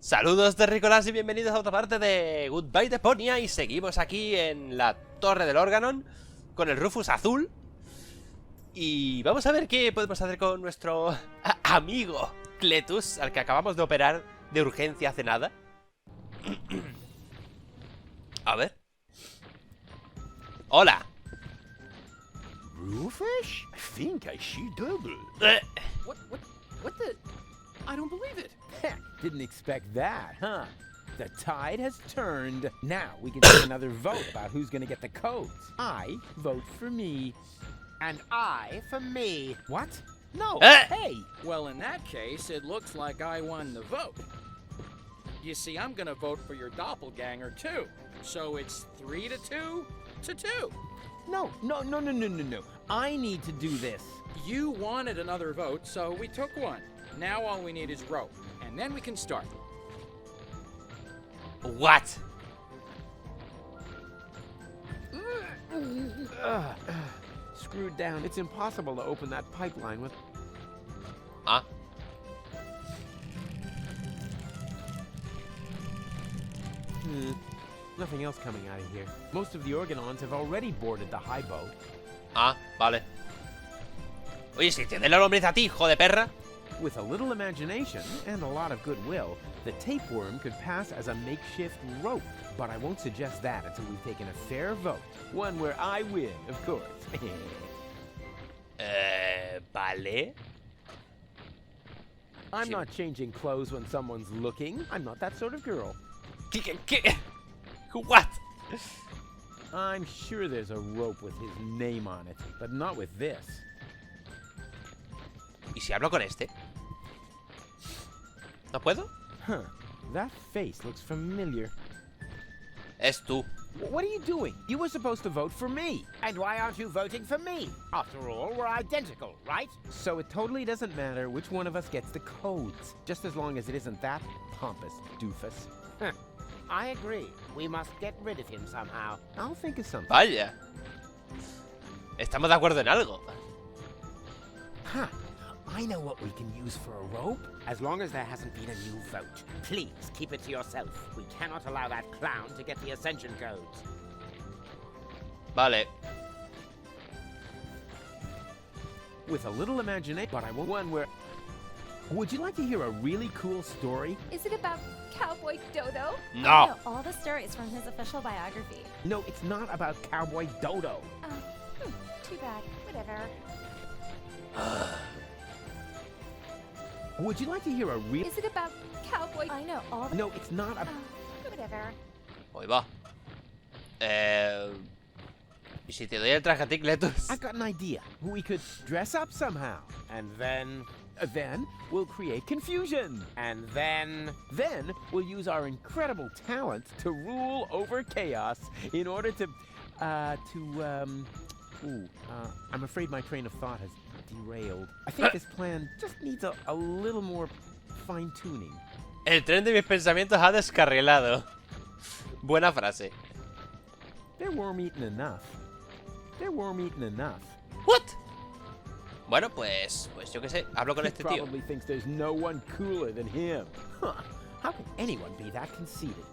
Saludos de Ricolás y bienvenidos a otra parte de Goodbye Deponia. Y seguimos aquí en la torre del Organon con el Rufus azul. Y vamos a ver qué podemos hacer con nuestro amigo Cletus, al que acabamos de operar de urgencia hace nada. A ver. Hola. Rufus? I think I see double. What the? I don't believe it. Didn't expect that, huh? The tide has turned. Now we can take another vote about who's gonna get the codes. I vote for me. And I for me. What? No. Eh. Hey! Well, in that case, it looks like I won the vote. You see, I'm gonna vote for your doppelganger too. So it's 3-2 to 2. No. I need to do this. You wanted another vote, so we took one. Now all we need is rope, and then we can start. What? Screwed down. It's impossible to open that pipeline with... Ah. Nothing else coming out of here. Most of the Organons have already boarded the high boat. Ah, vale. Oye, si te doy la lombriz a ti, hijo de perra. With a little imagination and a lot of goodwill, the tapeworm could pass as a makeshift rope. But I won't suggest that until we've taken a fair vote. One where I win, of course. Vale. I'm not changing clothes when someone's looking. I'm not that sort of girl. ¿Qué? What? I'm sure there's a rope with his name on it, but not with this. ¿Y si hablo con este? ¿No puedo? Huh. That face looks familiar. Es tú. What are you doing? You were supposed to vote for me. And why aren't you voting for me? After all, we're identical, right? So it totally doesn't matter which one of us gets the codes, just as long as it isn't that pompous doofus. I agree. We must get rid of him somehow. I'll think of something. Vaya. Estamos de acuerdo en algo. Huh. I know what we can use for a rope, as long as there hasn't been a new vote. Please, keep it to yourself. We cannot allow that clown to get the ascension codes. Vale. With a little imagination, but I want one where... Would you like to hear a really cool story? Is it about Cowboy Dodo? No. I know all the stories from his official biography. No, it's not about Cowboy Dodo. Too bad. Whatever. Would you like to hear a real... Is it about Cowboy? I know all the... No, it's not about... Whatever. Hoy va. ¿Y si te doy el traje a ti, Cletus? I've got an idea. We could dress up somehow. And then... Then we'll create confusion. And then... Then we'll use our incredible talent to rule over chaos in order to... I'm afraid my train of thought has derailed. I think this plan just needs a little more fine-tuning. El tren de mis pensamientos ha descarrilado. Buena frase. They're worm-eaten enough. They're worm-eaten enough. What? Bueno, pues yo qué sé, hablo con He este tío. probably thinks there's no one cooler than him. Huh. How can anyone be that conceited?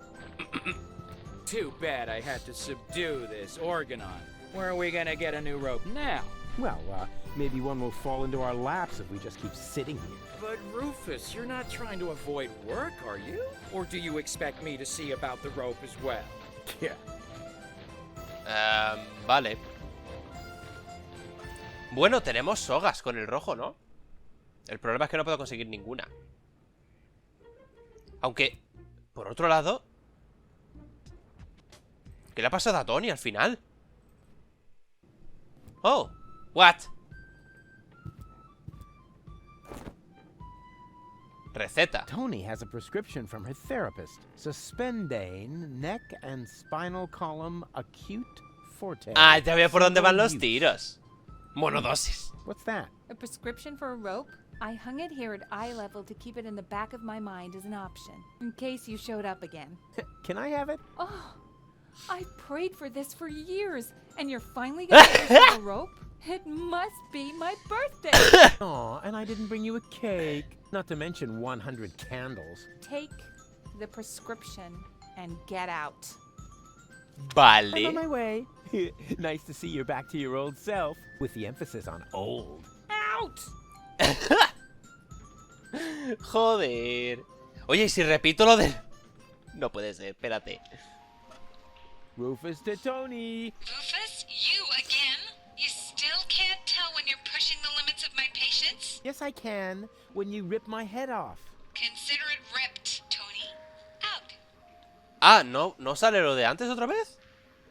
Too bad I had to subdue this Organon. Where are we gonna get a new rope now? Well, maybe one will fall into our laps if we just keep sitting here. But Rufus, you're not trying to avoid work, are you? Or do you expect me to see about the rope as well? Yeah. Vale. Bueno, tenemos sogas con el rojo, ¿no? El problema es que no puedo conseguir ninguna. Aunque, por otro lado... ¿Qué le ha pasado a Tony al final? Oh, what? Receta. Tony has a prescription from her therapist. Suspendane, neck and spinal column acute forte. Ah, ya veo por dónde van los tiros. Monodosis. What's that? A prescription for a rope? I hung it here at eye level to keep it in the back of my mind as an option, in case you showed up again. Can I have it? Oh, I prayed for this for years, and you're finally gonna give us a rope? It must be my birthday! Aw, and I didn't bring you a cake. Not to mention 100 candles. Take the prescription and get out. I'm on Vale. my way. Nice to see you're back to your old self, with the emphasis on old. Out! Joder. Oye, ¿y si repito lo de...? No puede ser, espérate. Rufus to Tony. Rufus, you again? You still can't tell when you're pushing the limits of my patience? Yes, I can. When you rip my head off. Consider it ripped, Tony. Out. Ah, ¿no sale lo de antes otra vez?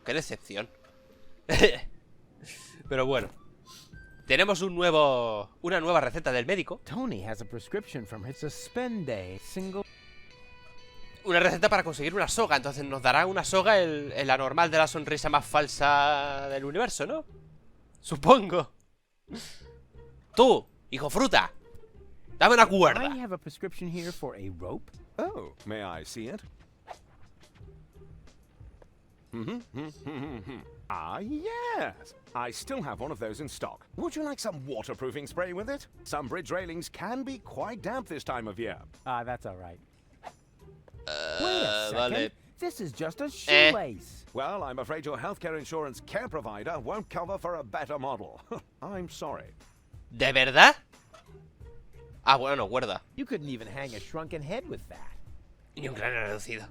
Qué decepción. Pero bueno. Tenemos una nueva receta del médico. Tony has a prescription from his suspende single. Una receta para conseguir una soga. Entonces nos dará una soga el anormal de la sonrisa más falsa del universo, ¿no? Supongo. Tú, hijo fruta, dame una cuerda. I have a prescription here for a rope. Oh, may I see it? Ah, yes. I still have one of those in stock. Would you like some waterproofing spray with it? Some bridge railings can be quite damp this time of year. Ah, that's all right. Wait a second. Vale. This is just a shoelace. Well, I'm afraid your healthcare insurance care provider won't cover for a better model. I'm sorry. ¿De verdad? Ah, bueno, guarda. You couldn't even hang a shrunken head with that. Ni un cráneo reducido.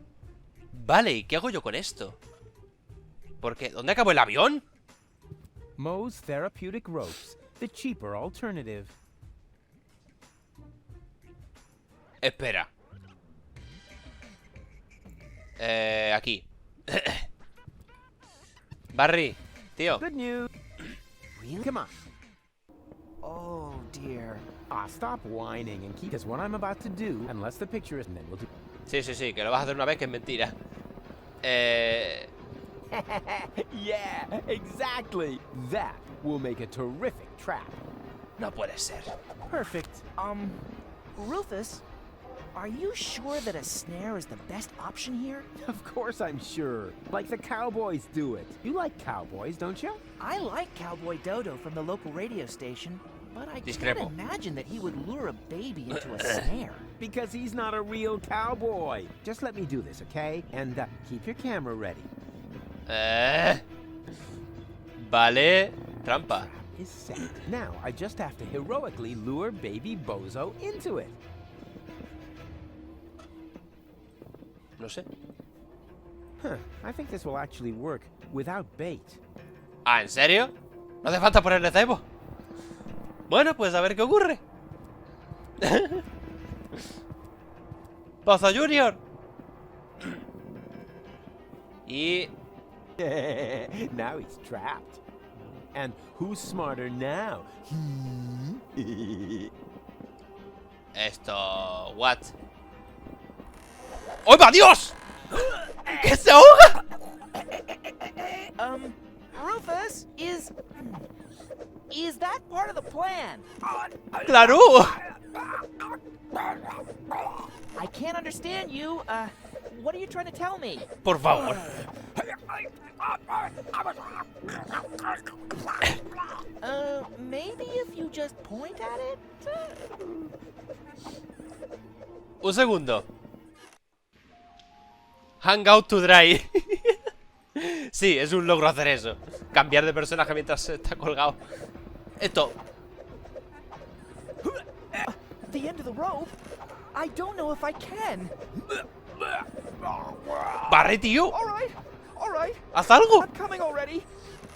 Vale, ¿y qué hago yo con esto? Porque, ¿dónde acabó el avión? Moe's therapeutic ropes, the cheaper alternative. Espera. Aquí. Barry, tío. Good news. Really? Come on. Oh dear. Ah, stop whining and keep us what I'm about to do, unless the picture is, and then we'll do. Sí, que lo vas a hacer una vez que es mentira. Yeah, exactly. That will make a terrific trap. No puede ser. Perfect. Rufus, are you sure that a snare is the best option here? Of course I'm sure. Like the cowboys do it. You like cowboys, don't you? I like Cowboy Dodo from the local radio station, but I Discrepo. can't imagine that he would lure a baby into a snare. Because he's not a real cowboy. Just let me do this, okay? And keep your camera ready. Vale. Trampa. Is set. Now I just have to heroically lure baby Bozo into it. No sé. Huh, I think this will actually work without bait. Ah, ¿en serio? No hace falta ponerle cebo. Bueno, pues a ver qué ocurre. Bozo Junior. Y... Now he's trapped. And who's smarter now? Esto... What? ¡Oh, va Dios! ¡Que se ahoga! Rufus, is that part of the plan? ¡Claro! I can't understand you. What are you trying to tell me? Por favor. Maybe if you just point at it? Un segundo. Hang out to dry. Sí, es un logro hacer eso. Cambiar de personaje mientras está colgado. Esto. The end of the rope? I don't know if I can. Barry, tío. All right. Haz algo. I'm coming already.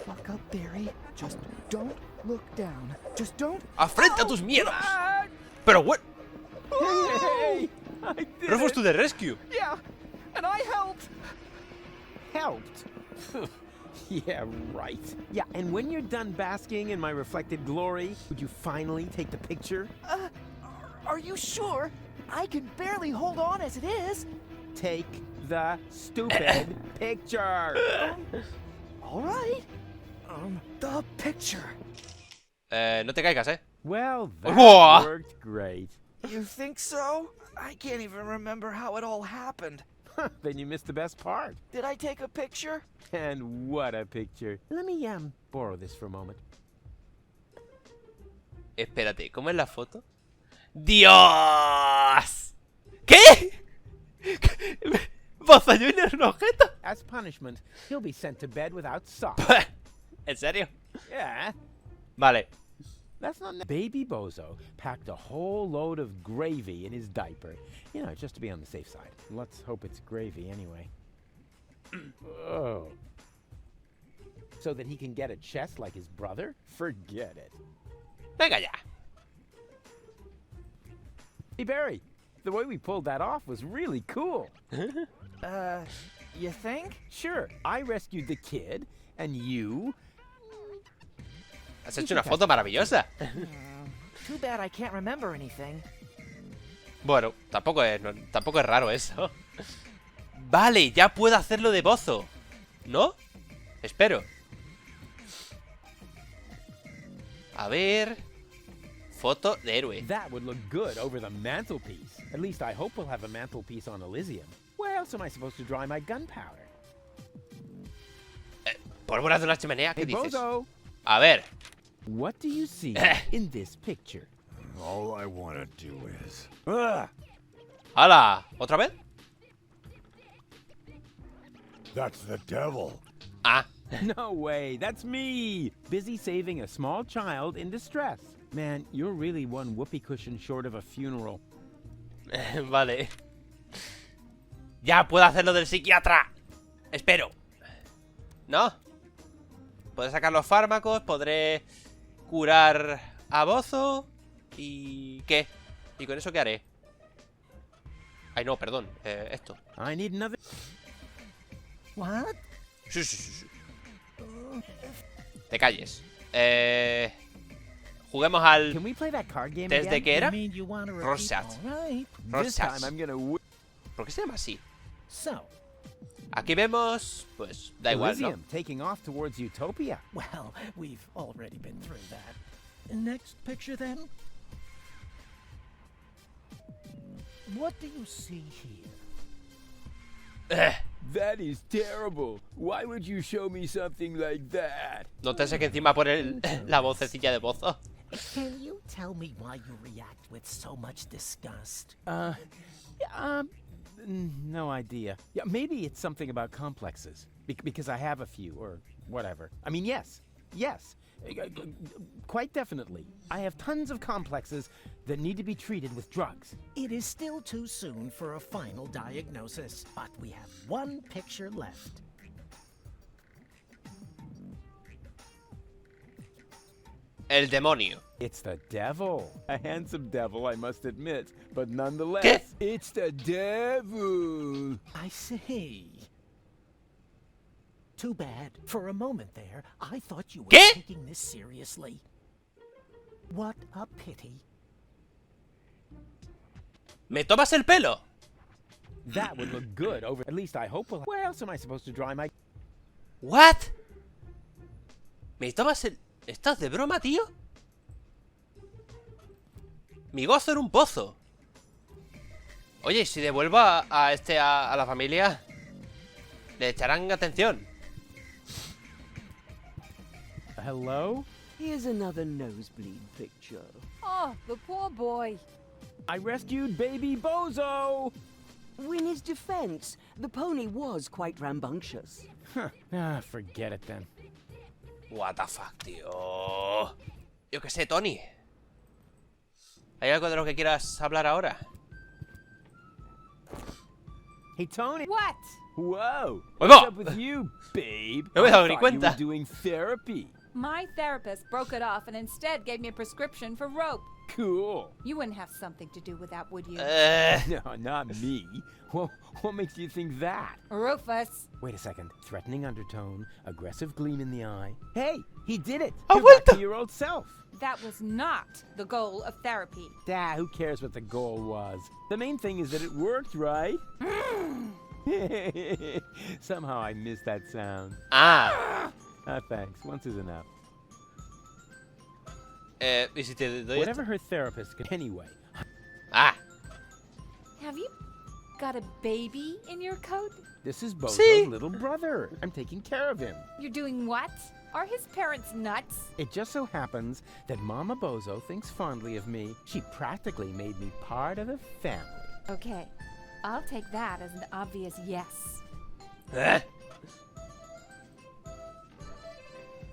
Look up, Barry. Just don't look down. Just don't. Afrenta tus miedos. Pero what? Hey, I did Rufus it. to the rescue. Yeah, and I helped. Helped. Yeah, right. Yeah, and when you're done basking in my reflected glory, would you finally take the picture? Are you sure? I can barely hold on as it is. Take the stupid picture. All right. The picture. No te caigas, Well, that Whoa. worked great. You think so? I can't even remember how it all happened. Then you missed the best part. Did I take a picture? And what a picture. Let me borrow this for a moment. Espérate, ¿cómo es la foto? ¡Dios! ¿Qué? ¿Bozo Junior es un objeto? As punishment, he'll be sent to bed without socks. ¿En serio? Yeah. Vale. That's not Baby Bozo packed a whole load of gravy in his diaper. You know, just to be on the safe side. Let's hope it's gravy anyway. Oh. So that he can get a chest like his brother? Forget it. Venga ya. Hey, Barry, the way we pulled that off was really cool. You think? Sure, I rescued the kid, and you... Has hecho una foto maravillosa. Too bad I can't remember anything. Bueno, tampoco es raro eso. Vale, ya puedo hacerlo de Bozo. ¿No? Espero. A ver... Foto de héroe. That would look good over the mantelpiece. At least I hope we'll have a mantelpiece on Elysium. Where else am I supposed to dry my gunpowder? ¿Pólvora de una chimenea? ¿Qué Hey, dices? Bozo, A ver. what do you see in this picture? All I want to do is... ¡Hala! ¿Otra vez? That's the devil. Ah. No way, that's me! Busy saving a small child in distress. Man, you're really one whoopee cushion short of a funeral. Vale. Ya puedo hacerlo del psiquiatra. Espero. ¿No? Podré sacar los fármacos, podré curar a Bozo. ¿Y qué? ¿Y con eso qué haré? Ay, no, perdón. Esto. I need another... What? Sí. Te calles. Juguemos al... Can we play that card game ¿Desde again? qué era? You want to repeat? Rosat. All right. This time I'm gonna... ¿Por qué se llama así? So, Aquí vemos... Pues da igual, ¿no? Elysium, taking off towards Utopia. well, we've already been through that. Next picture, then. What do you see here? That is terrible. Why would you show me something like that? Nótese que encima pone la vocecilla de Bozo. Can you tell me why you react with so much disgust? No idea. Yeah, maybe it's something about complexes. Because I have a few, or whatever. I mean, yes. Quite definitely. I have tons of complexes that need to be treated with drugs. It is still too soon for a final diagnosis, but we have one picture left. El demonio. It's the devil. A handsome devil, I must admit. But nonetheless, ¿Qué? it's the devil. I see. Too bad. For a moment there, I thought you were ¿Qué? taking this seriously. What a pity. ¿Me tomas el pelo? That would look good over... At least I hope we'll... Where else am I supposed to dry my... ¿What? ¿Me tomas el...? ¿Estás de broma, tío? Mi gozo era un pozo. Oye, ¿y si devuelvo a la familia? Le echarán atención. Hello? Here's another nosebleed picture. Oh, the poor boy. I rescued Baby Bozo! In his defense, the pony was quite rambunctious. Forget it then. What the fuck, tío. Yo qué sé, Tony. ¿Hay algo de lo que quieras hablar ahora? Hey, Tony! What? Whoa! ¡Oigo! What's up with you, babe? No me he dado I ni thought you cuenta. were doing therapy. My therapist broke it off and instead gave me a prescription for rope. Cool. You wouldn't have something to do with that, would you? No, not me. Well, what makes you think that? Rufus. Wait a second. Threatening undertone, aggressive gleam in the eye. Hey, he did it! Ha You're back vuelto. to your old self. That was not the goal of therapy. Who cares what the goal was? The main thing is that it worked, right? Somehow I missed that sound. Ah. Thanks. Once is enough. ¿Y si te doy Whatever esto? her therapist could... Anyway. Ah. Have you got a baby in your coat? This is Bozo's See? little brother. I'm taking care of him. You're doing what? Are his parents nuts? It just so happens that Mama Bozo thinks fondly of me. She practically made me part of the family. Okay. I'll take that as an obvious yes. ¿Eh?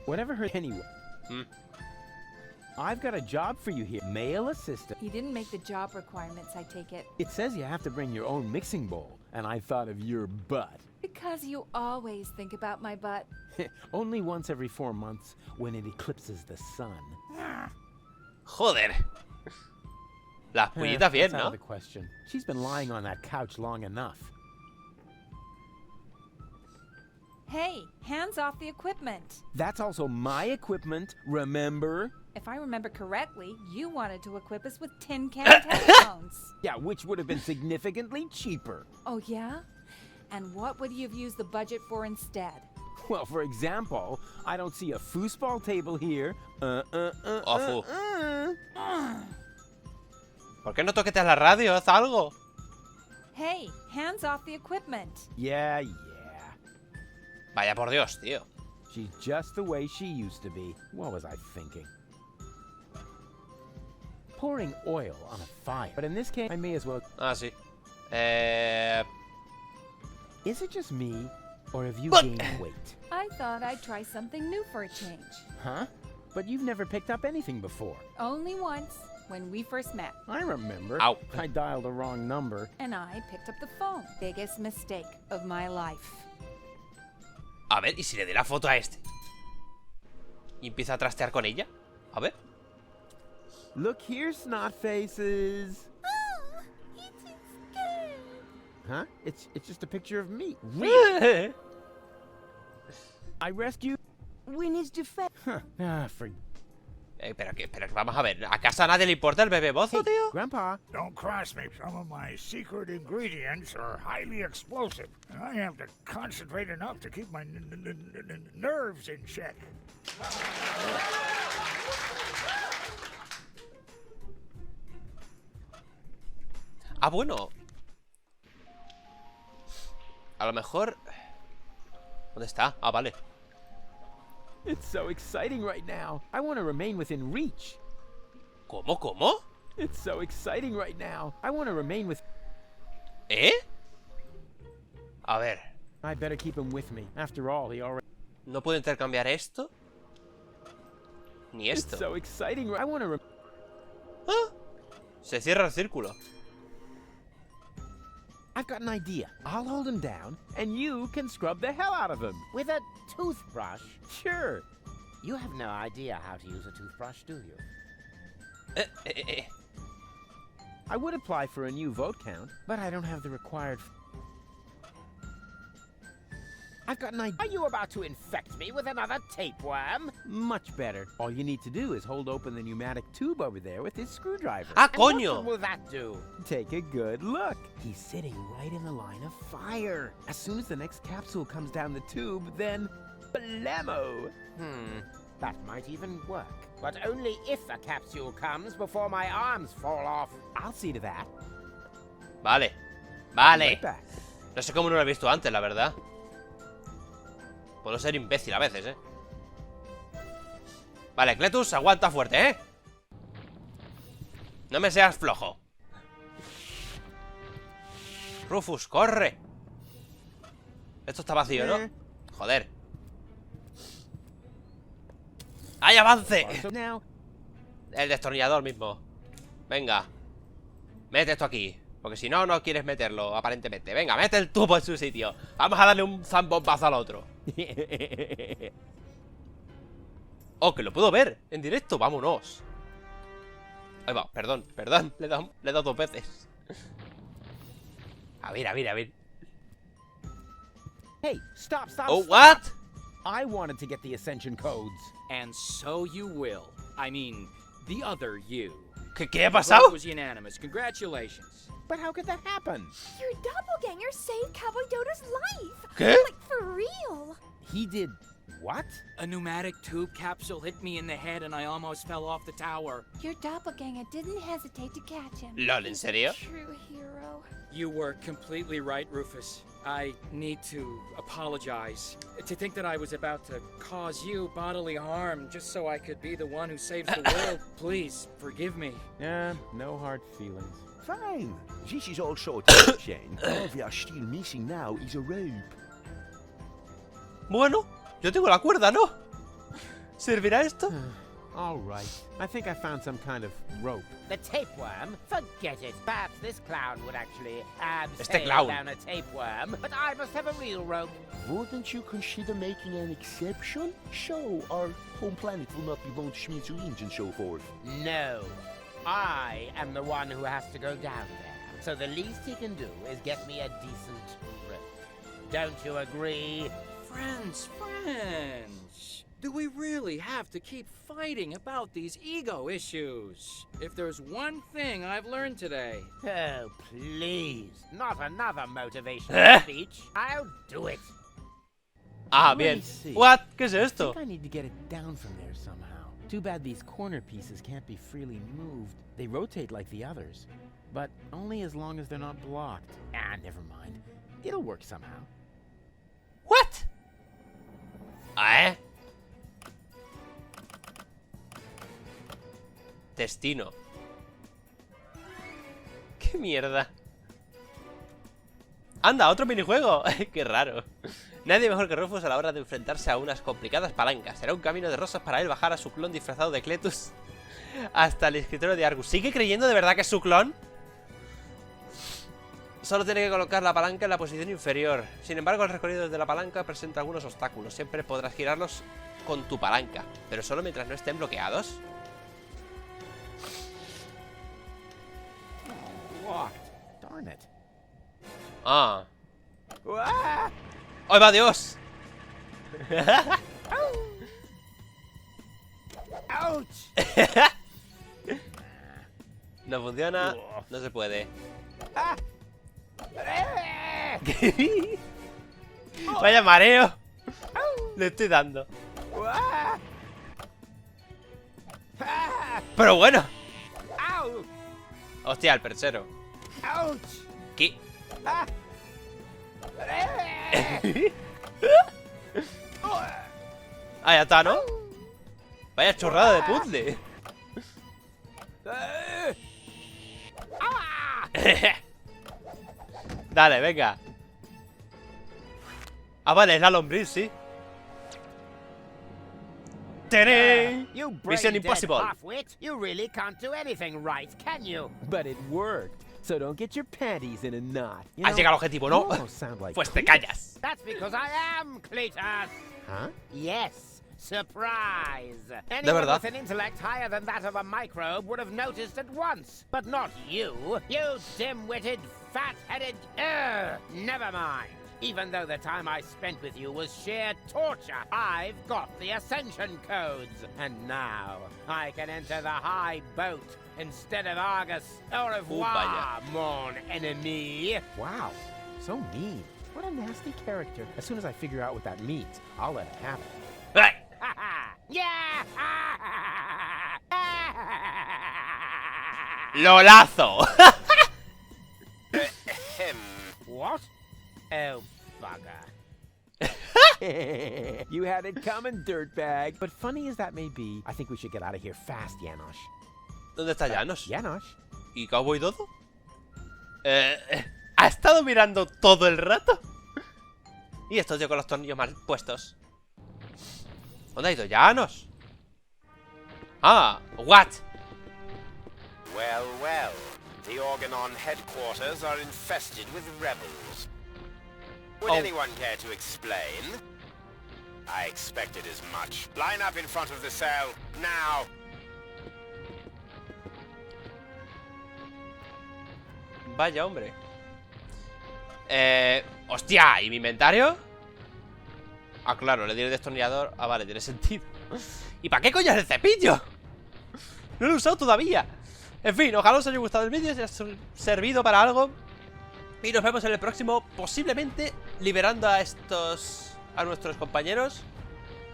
Whatever her anyway. I've got a job for you here. Male assistant. He didn't make the job requirements, I take it. It says you have to bring your own mixing bowl, and I thought of your butt. Because you always think about my butt. Only once every 4 months when it eclipses the sun. Joder. Las pullitas bien, That's out ¿no? of the question. She's been lying on that couch long enough. Hey, hands off the equipment. That's also my equipment, remember? If I remember correctly, you wanted to equip us with tin can telephones. Yeah, which would have been significantly cheaper. Oh, yeah? And what would you have used the budget for instead? Well, for example, I don't see a foosball table here. Ofu. ¿Por qué no toqueteas la radio? Haz algo. Hey, hands off the equipment. Yeah. Vaya por Dios, tío. She's just the way she used to be. What was I thinking? Pouring oil on a fire. But in this case, I may as well... Ah, sí. Is it just me? Or have you But- gained weight? I thought I'd try something new for a change. Huh? But you've never picked up anything before. Only once, when we first met. I remember. Ow. I dialed the wrong number. And I picked up the phone. Biggest mistake of my life. A ver, ¿y si le doy la foto a este? ¿Y empieza a trastear con ella? A ver. Look here, snot faces. Huh? It's just a picture of me. Really? I rescued... When his defense... Espera que vamos a ver. ¿Acaso a nadie le importa el bebé bozo, tío? Grandpa. Don't cross me. Some of my secret ingredients are highly explosive, and I have to concentrate enough to keep my nerves in check. Ah, bueno. A lo mejor... ¿Dónde está? Ah, vale. It's so exciting right now. I want to remain within reach. ¿Cómo? It's so exciting right now. I want to remain with... ¿Eh? A ver. I better keep him with me. After all, he already... ¿No puedo intercambiar esto? Ni It's esto. so exciting. I want to... ¿Ah? Se cierra el círculo. I've got an idea. I'll hold him down, and you can scrub the hell out of him. With a toothbrush? Sure. You have no idea how to use a toothbrush, do you? I would apply for a new vote count, but I don't have the required... I've got an idea. Are you about to infect me with another tapeworm? Much better. All you need to do is hold open the pneumatic tube over there with this screwdriver. ¡Ah, And what coño! good will that do? Take a good look. He's sitting right in the line of fire. As soon as the next capsule comes down the tube, then... blammo! That might even work. But only if a capsule comes before my arms fall off. I'll see to that. Vale. Be Vale. right back. No sé cómo no lo he visto antes, la verdad. Puedo ser imbécil a veces, ¿eh? Vale, Cletus, aguanta fuerte, ¿eh? No me seas flojo. Rufus, corre. Esto está vacío, ¿no? Joder. ¡Hay avance! Now, El destornillador mismo. Venga. Mete esto aquí. Porque si no, no quieres meterlo, aparentemente. Venga, mete el tubo en su sitio. Vamos a darle un zambombazo al otro. Oh, que lo puedo ver en directo. Vámonos. Ahí va, perdón. Le he dado 2 veces. A ver. hey, stop. Oh, what? I wanted to get the ascension codes. And so you will. I mean, the other you. ¿Qué ha The pasado? vote was unanimous. Congratulations. But how could that happen? Your doppelganger saved Cowboy Dodo's life! ¿Qué? Like, for real! He did what? A pneumatic tube capsule hit me in the head and I almost fell off the tower. Your doppelganger didn't hesitate to catch him. LOL, ¿en serio? True hero. You were completely right, Rufus. I need to apologize. To think that I was about to cause you bodily harm just so I could be the one who saves the world. Please, forgive me. Yeah, no hard feelings. Fine. This is all short of chain. All we are still missing now is a rope. Bueno, yo tengo la cuerda, ¿no? ¿Servirá esto? All right. I think I found some kind of rope. The tapeworm? Forget it. Perhaps this clown would actually Este sail clown. down a tapeworm, but I must have a real rope. Wouldn't you consider making an exception? So our home planet will not be blown to smithereens and so forth. No. I am the one who has to go down there. So the least he can do is get me a decent rope. Don't you agree? Friends, do we really have to keep fighting about these ego issues? If there's one thing I've learned today... Oh, please. Not another motivational speech. I'll do it. Ah, Let me bien. see. What? ¿Qué es I esto? think I need to get it down from there somehow. Too bad these corner pieces can't be freely moved. They rotate like the others, but only as long as they're not blocked. Ah, never mind. It'll work somehow. What? ¿Eh? Destino. ¿Qué mierda? ¡Anda, otro minijuego! ¡Qué raro! Nadie mejor que Rufus a la hora de enfrentarse a unas complicadas palancas. Será un camino de rosas para él bajar a su clon disfrazado de Cletus hasta el escritorio de Argus. ¿Sigue creyendo de verdad que es su clon? Solo tiene que colocar la palanca en la posición inferior. Sin embargo, el recorrido de la palanca presenta algunos obstáculos. Siempre podrás girarlos con tu palanca, pero solo mientras no estén bloqueados. Darn it. Ah. ¡Ay, va Dios! No funciona, no se puede. Vaya mareo. Le estoy dando. Pero bueno. Hostia, el perchero. ¿Qué? Ah, ya está, ¿no? Vaya chorrada de puzzle. Dale, venga. Ah, vale, es la lombriz, sí. ¡Tarán! Mission Impossible. Half-wit. You really can't do anything right, can you? But it worked. So don't get your panties in a knot. You Has know, llegado al objetivo, ¿no? you almost sound like Pues te Cletus. callas. That's because I am Cletus. Huh? Yes. Surprise! De Anyone verdad. with an intellect higher than that of a microbe would have noticed at once. But not you. You dim-witted, fat-headed... never mind. Even though the time I spent with you was sheer torture, I've got the ascension codes. And now, I can enter the high boat instead of Argus. Au revoir, mon ennemi. Wow, so mean. What a nasty character. As soon as I figure out what that means, I'll let it happen. Yeah! ¡Lolazo! What? Oh, bugger. You had it coming, dirtbag. But funny as that may be, I think we should get out of here fast, Janosch. ¿Dónde está Janos? Janosch? ¿Y Cowboy Dodo? ¿Ha estado mirando todo el rato? Y estos yo con los tornillos mal puestos. ¿Dónde ha ido Janos? Ah, what? Well, well. The Organon headquarters are infested with rebels. Would anyone care to explain? I expected as much. Line up in front of the cell, now! Vaya, hombre. Hostia, ¿y mi inventario? Ah, claro, le di el destornillador. Ah, vale, tiene sentido. ¿Y para qué coño es el cepillo? No lo he usado todavía. En fin, ojalá os haya gustado el vídeo, si os haya servido para algo. Y nos vemos en el próximo, posiblemente liberando a nuestros compañeros.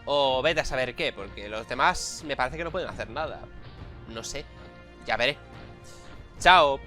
O vete a saber qué, porque los demás me parece que no pueden hacer nada. No sé, ya veré. Chao.